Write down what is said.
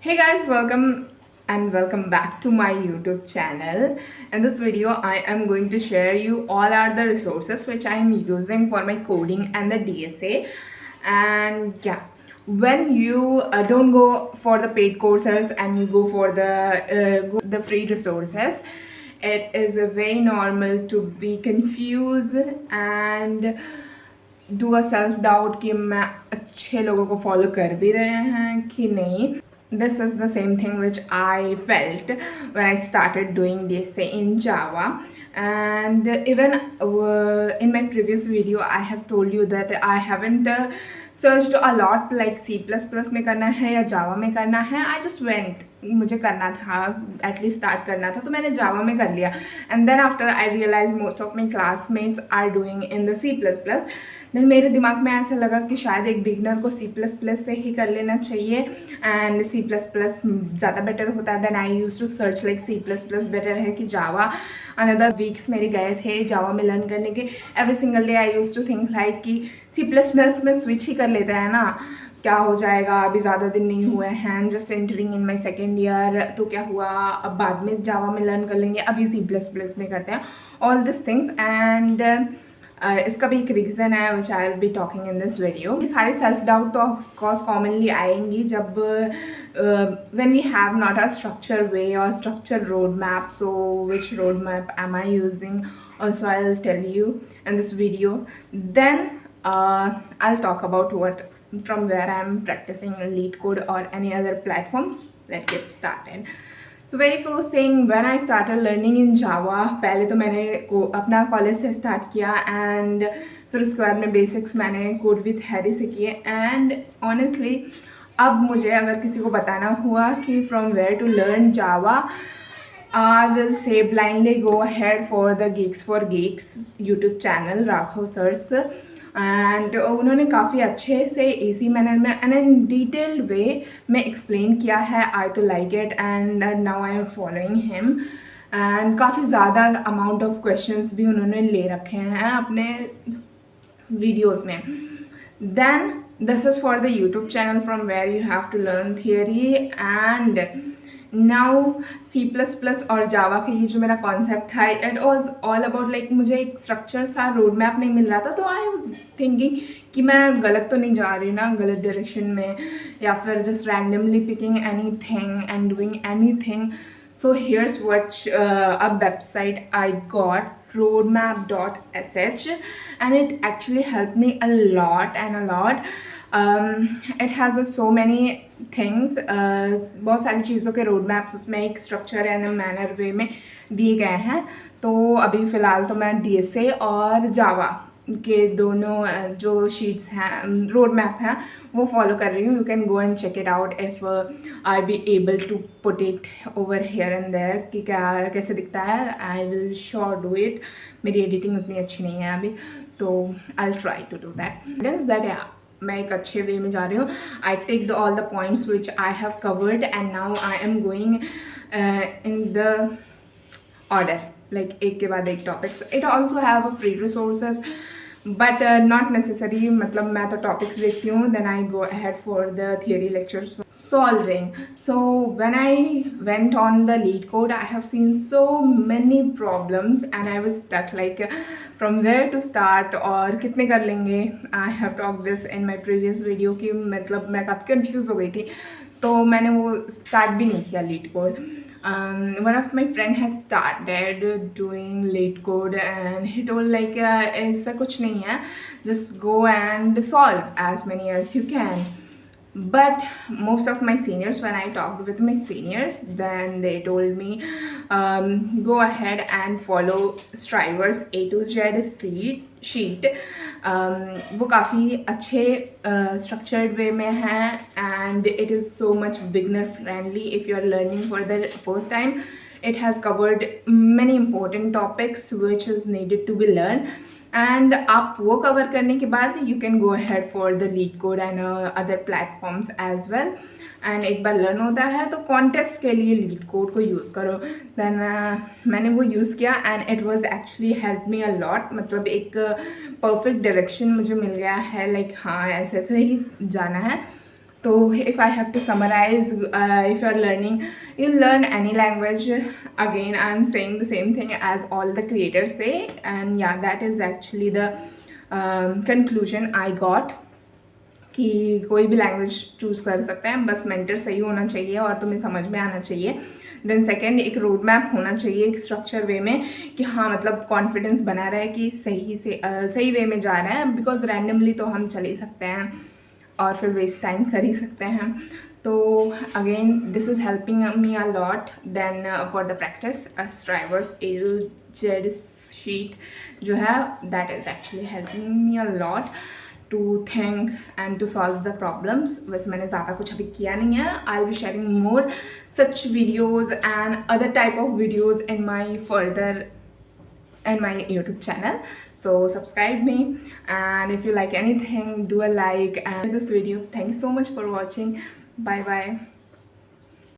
Hey guys, welcome back to my YouTube channel. In this video, I am going to share you all are the resources which I am using for my coding and the DSA. And yeah, when you don't go for the paid courses and you go for the free resources, it is very normal to be confused and do a self doubt कि मैं अच्छे लोगों को follow कर भी रहे हैं कि नहीं. This is the same thing which I felt when I started doing this in Java. And even in my previous video I have told you that I haven't searched a lot like C++ में करना है या Java में करना है. I just went, मुझे करना था, एटलीस्ट स्टार्ट करना था, तो मैंने जावा में कर लिया. And then after I realize most of my classmates are doing in the C++. देन मेरे दिमाग में ऐसा लगा कि शायद एक बिगनर को C++ से ही कर लेना चाहिए एंड C++ ज़्यादा बेटर होता है. Then I use to search like C++ better है कि जावा. अनदर वीक्स मेरे गए थे जावा में लर्न करने के. Every single day I use to think like कि C++ में स्विच ही कर लेते हैं ना, क्या हो जाएगा, अभी ज़्यादा दिन नहीं हुए हैं, just entering in my second year, तो क्या हुआ, अब बाद में जावा में लर्न कर लेंगे, अभी C++ में करते हैं. ऑल दिस थिंग्स एंड इसका भी एक रीज़न है which I will be talking in this video. ये सारे सेल्फ डाउट तो ऑफकोर्स कॉमनली आएंगी जब when we have not a structure way or structure roadmap. So which roadmap am I using? Also I'll tell you in this video. Then I'll talk about what from where I'm practicing LeetCode or any other platforms. Let's get started. So very first thing when I started learning in Java, पहले तो मैंने अपना college से start किया and फिर उसके बाद में बेसिक्स मैंने कोड विथ हैरी से किए. एंड ऑनेस्टली अब मुझे अगर किसी को बताना हुआ कि from where to learn Java, I will say blindly go ahead for the Geeks for Geeks YouTube channel, Raghav sir's. And उन्होंने काफ़ी अच्छे से इजी मैनर में एंड इन डिटेल्ड वे में एक्सप्लेन किया है. आई तो like it and now I am following him. And काफ़ी ज़्यादा अमाउंट ऑफ क्वेश्चंस भी उन्होंने ले रखे हैं अपने वीडियोस में. Then this is for the YouTube channel from where you have to learn theory. And now C++ और जावा का ये जो मेरा कॉन्सेप्ट था, it was all about like मुझे एक स्ट्रक्चर सा रोड मैप नहीं मिल रहा था. तो आई वॉज थिंकिंग कि मैं गलत तो नहीं जा रही ना, गलत डायरेक्शन में, या फिर just randomly picking anything and doing anything. So here's what a website I got, roadmap.sh, and it actually helped me a lot and a lot. It has so many things. बहुत सारी चीज़ों के road maps उसमें एक structure and manner वे में दिए गए हैं. तो अभी फ़िलहाल तो मैं DSA और जावा के दोनों जो शीट्स हैं, रोड मैप हैं, वो फॉलो कर रही हूँ. You can go and check it out if I be able to put it over here and there कि क्या कैसे दिखता है. I will sure do it. मेरी एडिटिंग उतनी अच्छी नहीं है अभी, तो I will try to do that. मैं एक अच्छे वे में जा रही हूँ. I take all the points which I have covered and now I am going in the order, like एक के बाद एक topics. It also have a free resources but not necessary. मतलब मैं तो टॉपिक्स देखती हूँ, then I go ahead for the theory lectures solving. So when I went on the LeetCode, I have seen so many problems and I was stuck like from where to start और कितने कर लेंगे. I have talk this in my previous video कि मतलब मैं काफ़ी confuse हो गई थी, तो मैंने वो स्टार्ट भी नहीं किया LeetCode. One of my friend had started doing LeetCode and he told like ऐसा कुछ नहीं है, just go and solve as many as you can. But most of my seniors, when I talked with my seniors, then they told me go ahead and follow Striver's A to Z sheet. वो काफ़ी अच्छे structured way में है and it is so much beginner friendly if you are learning for the first time. It has covered many important topics which is needed to be learned. And आप वो cover करने के बाद you can go ahead for the LeetCode and other platforms as well. And एक बार learn होता है तो कॉन्टेस्ट के लिए LeetCode को यूज़ करो. देन मैंने वो यूज़ किया and it was actually help me a lot. मतलब एक परफेक्ट डायरेक्शन मुझे मिल गया है, लाइक हाँ ऐसे ऐसे ही जाना है. So if I have to summarize, if you are learning, you learn any language. Again, I'm saying the same thing as all the creators say, and yeah, that is actually the conclusion I got, कि कोई भी language choose कर सकते हैं, बस mentor सही होना चाहिए और तुम्हें समझ में आना चाहिए. देन सेकंड, एक रोड मैप होना चाहिए एक स्ट्रक्चर वे में, कि हाँ मतलब कॉन्फिडेंस बना रहे कि सही वे में जा रहे हैं, बिकॉज रैंडमली तो हम चल ही सकते हैं और फिर वेस्ट टाइम कर ही सकते हैं. तो again this is helping me a lot. Then for the practice strivers AUZ sheet जो है, that is actually helping me a lot to think and to solve the problems. वैसे मैंने ज़्यादा कुछ अभी किया नहीं है. I'll be sharing more such videos and other type of videos in my YouTube channel. So subscribe me, and if you like anything, do a like and this video. Thank you so much for watching. Bye bye.